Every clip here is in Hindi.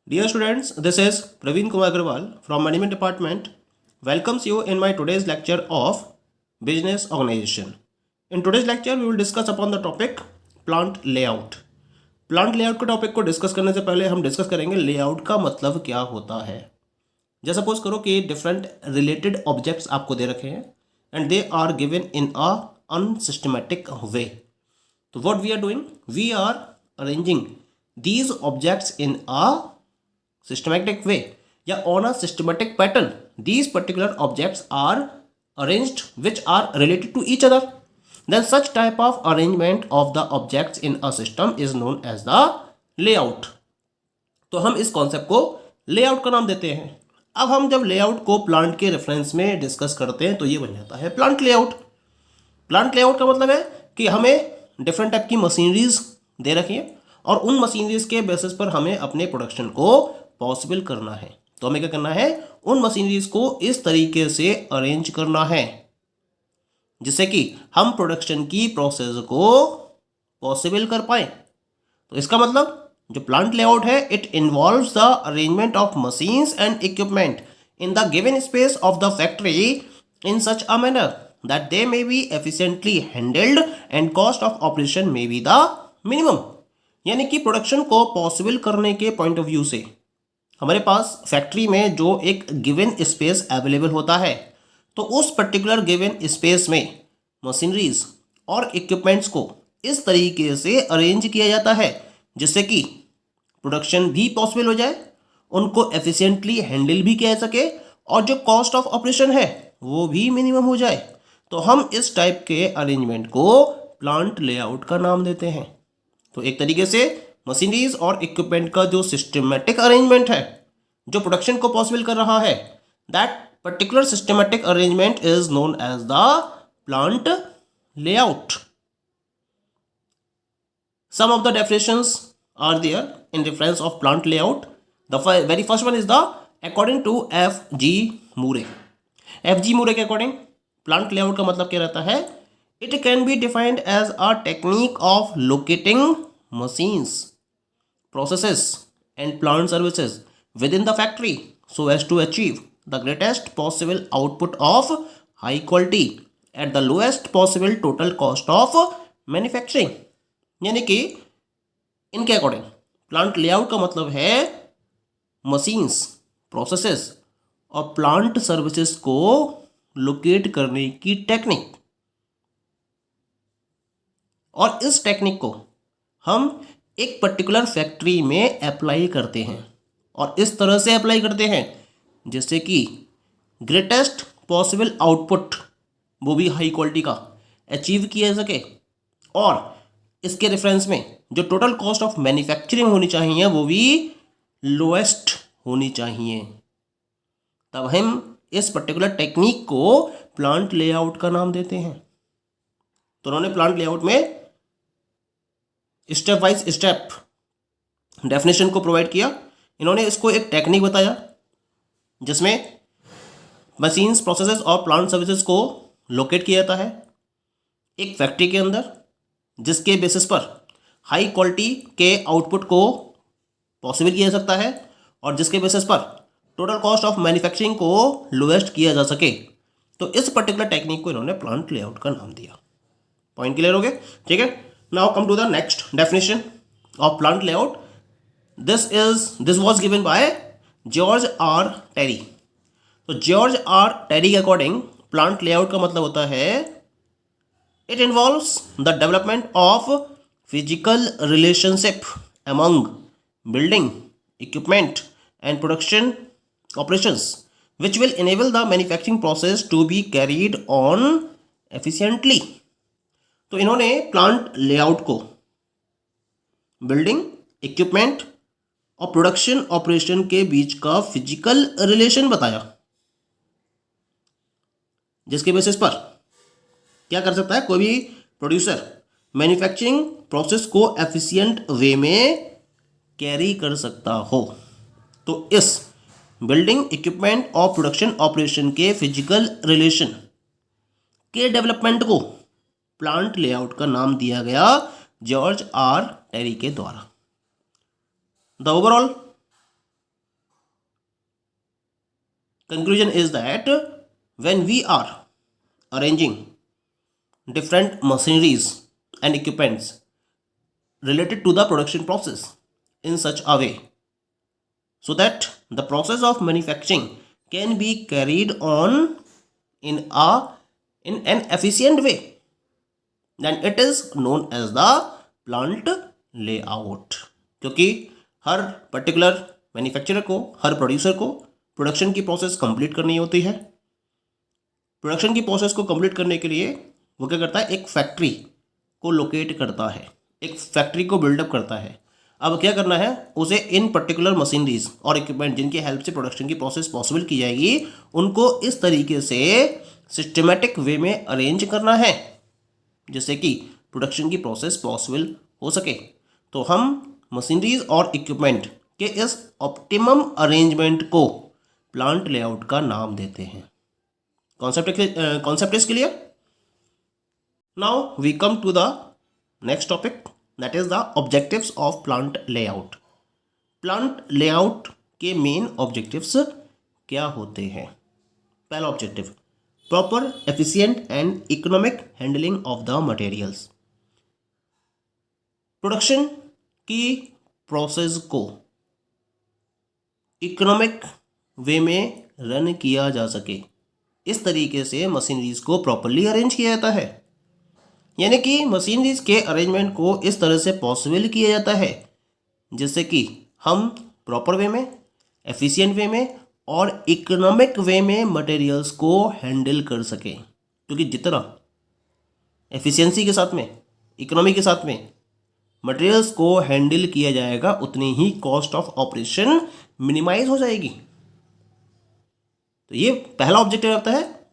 Dear students, this is Praveen Kumar Agrawal from Management Department. Welcomes you in my today's lecture of Business Organization. In today's lecture, we will discuss upon the topic Plant Layout. Plant layout के टॉपिक को डिस्कस करने से पहले हम डिस्कस करेंगे लेआउट का मतलब क्या होता है। जैसे सपोज करो कि डिफरेंट रिलेटेड ऑब्जेक्ट्स आपको दे रखे हैं and they are given in a unsystematic way. तो what we are doing, we are arranging these objects in a systematic way या on a systematic pattern. These particular objects are arranged which are related to each other. Then such type of arrangement of the objects in a system is known as the layout. तो हम इस कॉन्सेप्ट को लेआउट का नाम देते हैं। अब हम जब लेआउट को प्लांट के रेफरेंस में डिस्कस करते हैं तो ये बन जाता है प्लांट लेआउट। प्लांट लेआउट का मतलब है कि हमें डिफरेंट टाइप की मशीनरीज दे रखी है और उन मशीनरीज के बेसिस पर हमें अपने प्रोडक्शन को पॉसिबल करना है। तो हमें क्या करना है, उन मशीनरीज को इस तरीके से अरेंज करना है जिससे कि हम प्रोडक्शन की प्रोसेस को पॉसिबल कर पाए। तो इसका मतलब जो प्लांट लेआउट है, it involves the arrangement of machines and equipment in the given space of the factory in such a manner that they may be efficiently handled and cost of operation may be the minimum. यानी कि प्रोडक्शन को पॉसिबल करने के पॉइंट ऑफ व्यू से हमारे पास फैक्ट्री में जो एक गिवन स्पेस अवेलेबल होता है, तो उस पर्टिकुलर गिवन स्पेस में मशीनरीज और इक्विपमेंट्स को इस तरीके से अरेंज किया जाता है जिससे कि प्रोडक्शन भी पॉसिबल हो जाए, उनको एफिशिएंटली हैंडल भी किया जा सके और जो कॉस्ट ऑफ ऑपरेशन है वो भी मिनिमम हो जाए। तो हम इस टाइप के अरेंजमेंट को प्लांट लेआउट का नाम देते हैं। तो एक तरीके से मशीनरीज और इक्विपमेंट का जो सिस्टमेटिक अरेंजमेंट है जो प्रोडक्शन को पॉसिबल कर रहा है, that particular systematic arrangement is known as the plant layout. Some of the definitions are there in reference of plant layout. The very first one is the according to F.G. Murray. F.G. Murray के according plant layout का मतलब क्या रहता है? It can be defined as a technique of locating machines, processes and plant services within the factory so as to achieve the greatest possible output of high quality at the lowest possible total cost of manufacturing. यानी कि इनके अकॉर्डिंग प्लांट लेआउट का मतलब है मशीन्स, प्रोसेसेस और प्लांट सर्विसेज को लोकेट करने की टेक्निक। और इस टेक्निक को हम एक पर्टिकुलर फैक्ट्री में अप्लाई करते हैं और इस तरह से अप्लाई करते हैं जिससे कि ग्रेटेस्ट पॉसिबल आउटपुट, वो भी हाई क्वालिटी का, अचीव किया जा सके और इसके रेफरेंस में जो टोटल कॉस्ट ऑफ मैन्युफैक्चरिंग होनी चाहिए वो भी लोएस्ट होनी चाहिए। तब हम इस पर्टिकुलर टेक्निक को प्लांट लेआउट का नाम देते हैं। तो उन्होंने प्लांट लेआउट में स्टेप वाइज स्टेप डेफिनेशन को प्रोवाइड किया। इन्होंने इसको एक टेक्निक बताया जिसमें मशीन्स, प्रोसेसेस और प्लांट सर्विसेज को लोकेट किया जाता है एक फैक्ट्री के अंदर, जिसके बेसिस पर हाई क्वालिटी के आउटपुट को पॉसिबल किया जा सकता है और जिसके बेसिस पर टोटल कॉस्ट ऑफ मैन्युफैक्चरिंग को लोएस्ट किया जा सके। तो इस पर्टिकुलर टेक्निक को इन्होंने प्लांट लेआउट का नाम दिया। पॉइंट क्लियर हो गए? ठीक है। Now come to the next definition of plant layout. This was given by George R Terry. तो जॉर्ज आर टेरी के अकॉर्डिंग प्लांट लेआउट का मतलब होता है it involves the development of physical relationship among building, equipment and production operations which will enable the manufacturing process to be carried on efficiently. तो इन्होंने प्लांट लेआउट को बिल्डिंग, इक्विपमेंट और प्रोडक्शन ऑपरेशन के बीच का फिजिकल रिलेशन बताया जिसके बेसिस पर क्या कर सकता है कोई भी प्रोड्यूसर मैन्युफैक्चरिंग प्रोसेस को एफिशिएंट वे में कैरी कर सकता हो। तो इस बिल्डिंग, इक्विपमेंट और प्रोडक्शन ऑपरेशन के फिजिकल रिलेशन के डेवलपमेंट को प्लांट लेआउट का नाम दिया गया जॉर्ज आर टेरी के द्वारा। The overall conclusion is that when we are arranging different machineries and equipments related to the production process in such a way so that the process of manufacturing can be carried on in an efficient way, then it is known as the plant layout. क्योंकि हर पर्टिकुलर मैन्युफैक्चरर को, हर प्रोड्यूसर को प्रोडक्शन की प्रोसेस कंप्लीट करनी होती है। प्रोडक्शन की प्रोसेस को कंप्लीट करने के लिए वो क्या करता है, एक फैक्ट्री को लोकेट करता है, एक फैक्ट्री को बिल्डअप करता है। अब क्या करना है, उसे इन पर्टिकुलर मशीनरीज और इक्विपमेंट जिनकी हेल्प से प्रोडक्शन की प्रोसेस पॉसिबल की जाएगी, उनको इस तरीके से सिस्टमेटिक वे में अरेंज करना है जिससे कि प्रोडक्शन की प्रोसेस पॉसिबल हो सके। तो हम मशीनरीज और इक्विपमेंट के इस ऑप्टिमम अरेंजमेंट को प्लांट लेआउट का नाम देते हैं। Concept is clear? Now we come to the next topic, that is the objectives of plant layout. Plant layout के मेन ऑब्जेक्टिव्स क्या होते हैं? पहला objective, proper efficient and economic handling of the materials. Production की प्रोसेस को इकोनॉमिक वे में रन किया जा सके, इस तरीके से मशीनरीज को प्रॉपरली अरेंज किया जाता है। यानी कि मशीनरीज के अरेंजमेंट को इस तरह से पॉसिबल किया जाता है जिससे कि हम प्रॉपर वे में, एफिशिएंट वे में और इकोनॉमिक वे में मटेरियल्स को हैंडल कर सकें। क्योंकि जितना एफिशिएंसी के साथ में, इकोनॉमी के साथ में मटेरियल्स को हैंडल किया जाएगा, उतनी ही कॉस्ट ऑफ ऑपरेशन मिनिमाइज हो जाएगी। तो ये पहला ऑब्जेक्टिव रहता है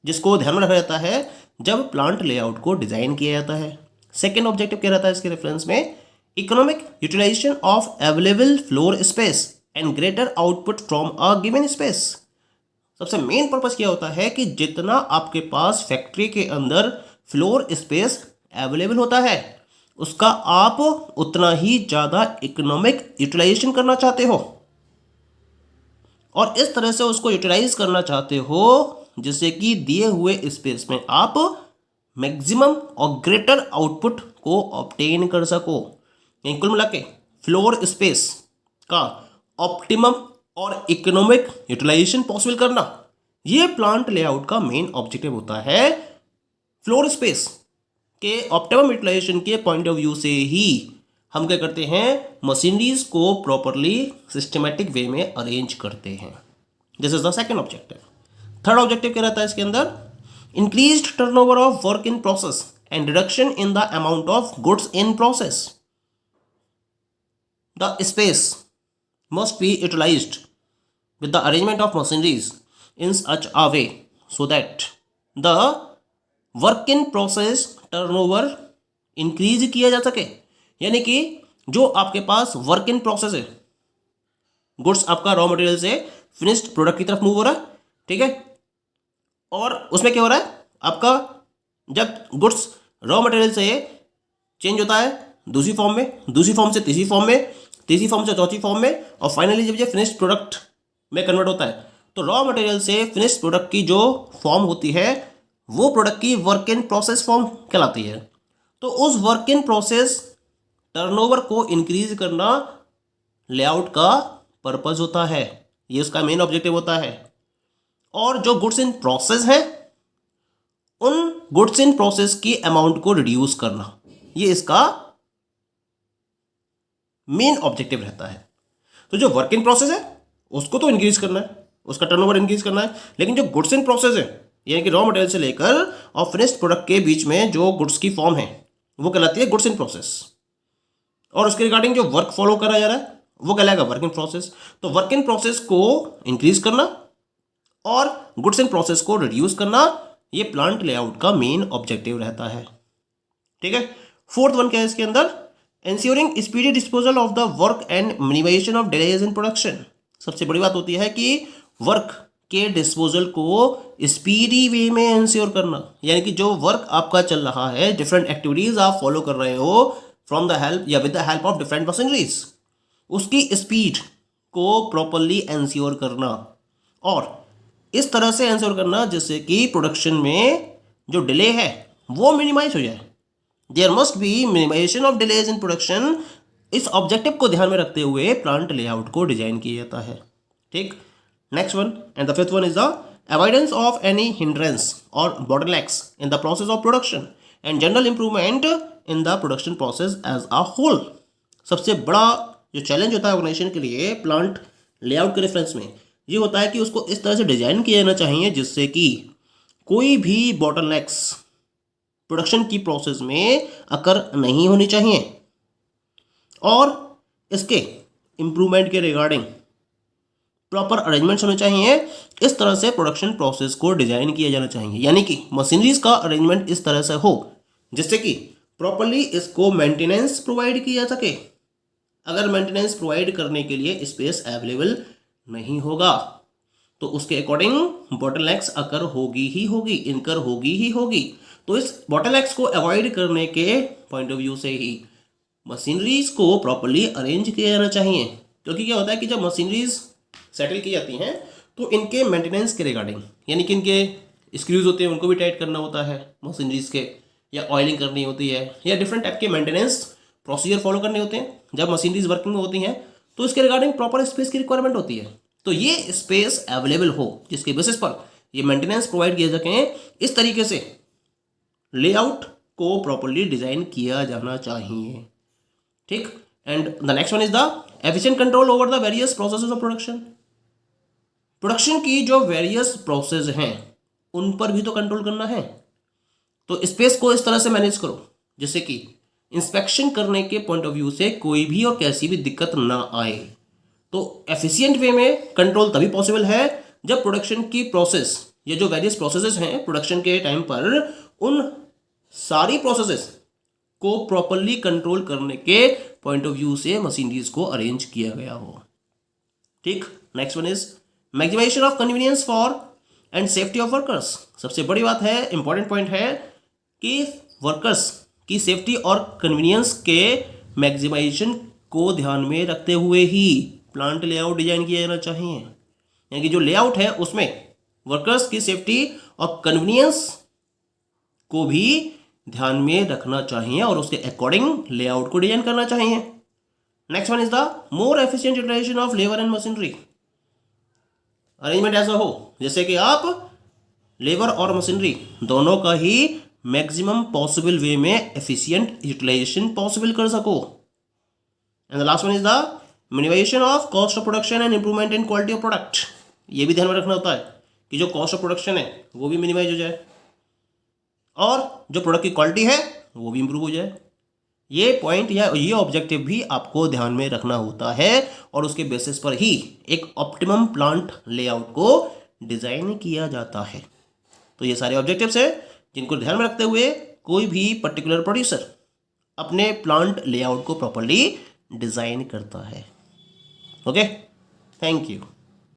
जिसको ध्यान में रखा जाता है जब प्लांट लेआउट को डिजाइन किया जाता है। सेकेंड ऑब्जेक्टिव क्या रहता है इसके रेफरेंस में? Economic utilisation of available floor space and greater output from a given space. सबसे मेन पर्पस क्या होता है कि जितना आपके पास फैक्ट्री के अंदर फ्लोर स्पेस अवेलेबल होता है, उसका आप उतना ही ज़्यादा इकोनॉमिक यूटिलाइजेशन करना चाहते हो और इस तरह से उसको यूटिलाइज करना चाहते हो जिससे कि दिए हुए स्पेस में आप मैक्सिमम और ग्रेटर आउटपुट को ऑब्टेन कर सको। यानी कुल मिला के फ्लोर स्पेस का ऑप्टिमम और इकोनॉमिक यूटिलाइजेशन पॉसिबल करना, ये प्लांट लेआउट का मेन ऑब्जेक्टिव होता है। फ्लोर स्पेस के ऑप्टिमम यूटिलाइजेशन के पॉइंट ऑफ व्यू से ही हम क्या करते हैं, मशीनरीज को प्रॉपरली सिस्टमेटिक वे में अरेंज करते हैं। This is the second objective. Third objective क्या रहता है इसके अंदर? Increased turnover of work in process and reduction in the amount of goods in process. The space must be utilized with the arrangement of machineries in such a way so that the work in process turnover increase किया जा सके। यानी कि जो आपके पास वर्क इन प्रोसेस है, गुड्स आपका रॉ मटेरियल से फिनिश्ड प्रोडक्ट की तरफ मूव हो रहा है, ठीक है, और उसमें क्या हो रहा है, आपका जब गुड्स रॉ मटेरियल से चेंज होता है दूसरी फॉर्म में, दूसरी फॉर्म से तीसरी फॉर्म में, तीसरी फॉर्म से चौथी फॉर्म में, और फाइनली जब ये फिनिश्ड प्रोडक्ट में कन्वर्ट होता है, तो रॉ मटेरियल से फिनिश्ड प्रोडक्ट की जो फॉर्म होती है वो प्रोडक्ट की वर्क इन प्रोसेस फॉर्म कहलाती है। तो उस वर्क इन प्रोसेस टर्नओवर को इंक्रीज करना लेआउट का पर्पस होता है, ये उसका मेन ऑब्जेक्टिव होता है। और जो गुड्स इन प्रोसेस है, उन गुड्स इन प्रोसेस की अमाउंट को रिड्यूस करना, ये इसका मेन ऑब्जेक्टिव रहता है। तो जो वर्क इन प्रोसेस है उसको तो इंक्रीज करना है, उसका टर्नओवर इंक्रीज करना है, लेकिन जो गुड्स इन प्रोसेस है यानी कि रॉ मटेरियल से लेकर और फिनिश्ड प्रोडक्ट के बीच में जो गुड्स की फॉर्म है वो कहलाती है गुड्स इन प्रोसेस, और उसके रिगार्डिंग जो वर्क फॉलो करा जा रहा है वो कहलाएगा वर्क इन प्रोसेस। तो वर्क इन प्रोसेस को इंक्रीज करना और गुड्स इन प्रोसेस को रिड्यूस करना, ये प्लांट लेआउट का मेन ऑब्जेक्टिव रहता है, ठीक है। फोर्थ वन क्या है इसके अंदर? Ensuring speedy disposal of the work and minimization of delays in production। सबसे बड़ी बात होती है कि वर्क के डिस्पोजल को स्पीडी वे में इंश्योर करना, यानी कि जो वर्क आपका चल रहा है, डिफरेंट एक्टिविटीज आप फॉलो कर रहे हो फ्रॉम द हेल्प या with the help of different machineries, उसकी स्पीड को प्रॉपरली इंश्योर करना, और इस तरह से आंसर करना जिससे कि प्रोडक्शन में जो डिले है वो मिनिमाइज हो जाए। There must be minimisation of delays in production. इस ऑब्जेक्टिव को ध्यान में रखते हुए प्लांट लेआउट को डिजाइन किया जाता है। ठीक, next one and the fifth one is the avoidance of any hindrance और bottlenecks in the process of production and general improvement in the production process as a whole. सबसे बड़ा जो चैलेंज होता है ऑर्गेनाइजेशन के लिए प्लांट लेआउट के रेफरेंस में ये होता है कि उसको इस तरह से डिजाइन किया जाना चाहिए जिससे कि कोई भी बॉटलनेक्स प्रोडक्शन की प्रोसेस में अकर नहीं होनी चाहिए और इसके इम्प्रूवमेंट के रिगार्डिंग प्रॉपर अरेंजमेंट्स होने चाहिए। इस तरह से प्रोडक्शन प्रोसेस को डिजाइन किया जाना चाहिए, यानी कि मशीनरीज का अरेंजमेंट इस तरह से हो जिससे कि प्रॉपरली इसको मेंटेनेंस प्रोवाइड किया जा सके। अगर मेंटेनेंस प्रोवाइड करने के लिए स्पेस अवेलेबल नहीं होगा तो उसके अकॉर्डिंग बॉटलनेक्स अकर होगी ही होगी, इनकर होगी ही होगी। तो इस बॉटलनेक्स को अवॉइड करने के पॉइंट ऑफ व्यू से ही मशीनरीज को प्रॉपरली अरेंज किया जाना चाहिए, क्योंकि क्या होता है कि जब मशीनरीज सेटल की जाती हैं तो इनके मेंटेनेंस के रिगार्डिंग, यानी कि इनके स्क्रूज होते हैं उनको भी टाइट करना होता है मशीनरीज के, या ऑयलिंग करनी होती है, या डिफरेंट टाइप के मेंटेनेंस प्रोसीजर फॉलो करने होते हैं। जब मशीनरीज वर्किंग में होती हैं तो इसके रिगार्डिंग प्रॉपर स्पेस की रिक्वायरमेंट होती है। तो ये स्पेस अवेलेबल हो जिसके बेसिस पर ये मेंटेनेंस प्रोवाइड किए जा सकें, इस तरीके से लेआउट को प्रॉपरली डिजाइन किया जाना चाहिए। ठीक, and the next one is the efficient control over the various processes of production. Production की जो वेरियस प्रोसेस हैं उन पर भी तो कंट्रोल करना है, तो स्पेस को इस तरह से मैनेज करो जिससे कि इंस्पेक्शन करने के पॉइंट ऑफ व्यू से कोई भी और कैसी भी दिक्कत ना आए। तो एफिशिएंट वे में कंट्रोल तभी पॉसिबल है जब प्रोडक्शन की प्रोसेस, ये जो वेरियस प्रोसेसेस हैं प्रोडक्शन के टाइम पर, उन सारी प्रोसेसेस को प्रॉपरली कंट्रोल करने के पॉइंट ऑफ व्यू से मशीनरीज को अरेंज किया गया हो। ठीक, next one is maximisation of convenience for and safety of workers. सबसे बड़ी बात है, इंपॉर्टेंट पॉइंट है कि वर्कर्स की सेफ्टी और कन्वीनियंस के मैक्सिमाइजेशन को ध्यान में रखते हुए ही प्लांट लेआउट डिजाइन किया जाना चाहिए। यानी कि जो लेआउट है उसमें वर्कर्स की सेफ्टी और कन्वीनियंस को भी ध्यान में रखना चाहिए और उसके अकॉर्डिंग लेआउट को डिजाइन करना चाहिए। Next one is the more efficient utilisation of labour and machinery. Arrangement ऐसा हो जैसे कि आप लेबर और मशीनरी दोनों का ही मैक्सिमम पॉसिबल वे में एफिशिएंट यूटिलाइजेशन पॉसिबल कर सको। And the last one is the minimisation of cost of production and improvement in quality of product. ये भी ध्यान में रखना होता है कि जो कॉस्ट ऑफ प्रोडक्शन है वो भी मिनिमाइज हो जाए और जो प्रोडक्ट की क्वालिटी है वो भी इंप्रूव हो जाए। ये पॉइंट या ये ऑब्जेक्टिव भी आपको ध्यान में रखना होता है और उसके बेसिस पर ही एक ऑप्टिमम प्लांट लेआउट को डिजाइन किया जाता है। तो ये सारे ऑब्जेक्टिव्स हैं जिनको ध्यान में रखते हुए कोई भी पर्टिकुलर प्रोड्यूसर अपने प्लांट लेआउट को प्रॉपर्ली डिजाइन करता है। Okay, thank you.